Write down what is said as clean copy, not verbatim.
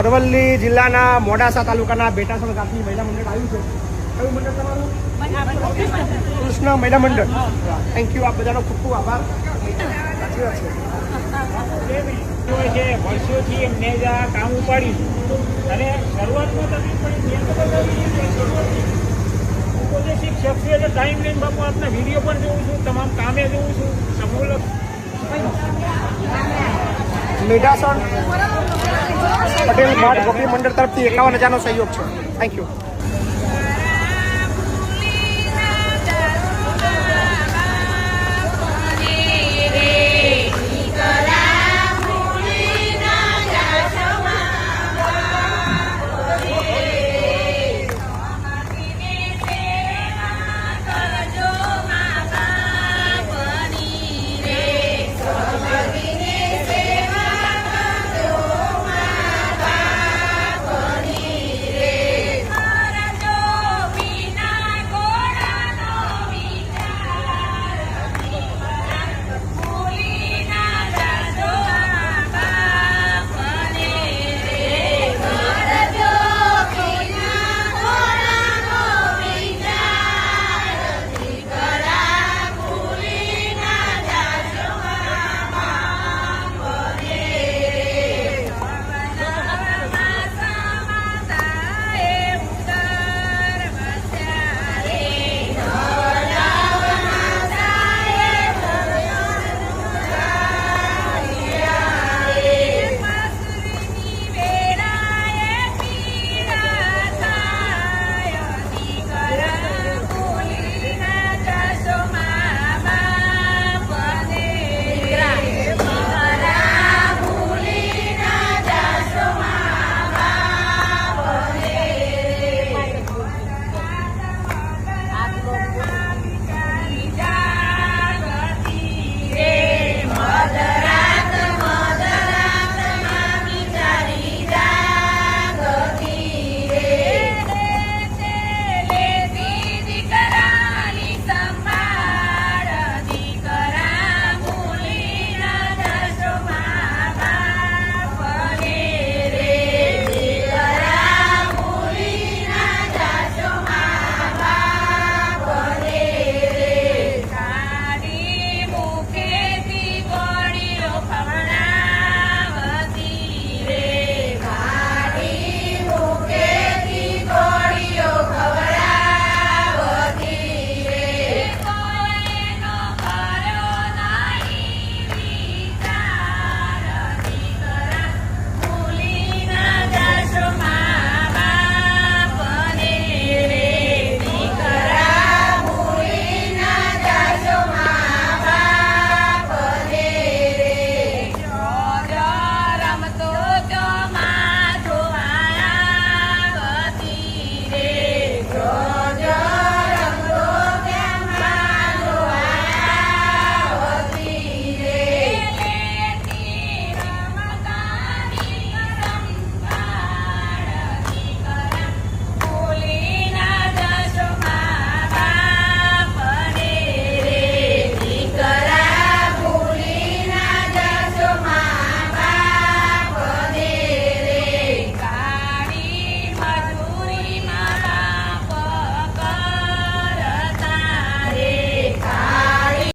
અરવલ્લી જિલ્લાના મોડાસા તાલુકાના બેટાસણ ગામથી મહિલા મંડળ આવ્યું છે. કયું મંડળ તમારું? કૃષ્ણ મહિલા મંડળ. Thank you. આપ બધાનો ખૂબ ખૂબ આભાર. સાચી વાત છે. વર્ષોથી એમને જ આ કામ ઉપાડ્યું અને શરૂઆતમાં તકલીફ પડી પોતે શિક્ષક છે એટલે ટાઈમ લઈને બાપુ આપના વિડીયો પણ જોઉં છું, તમામ કામે જોઉં છું. સમૂહ મેઢાસણ પટેલ માર્ટ ગોપી મંડળ તરફથી 51,000નો સહયોગ છે. Thank you.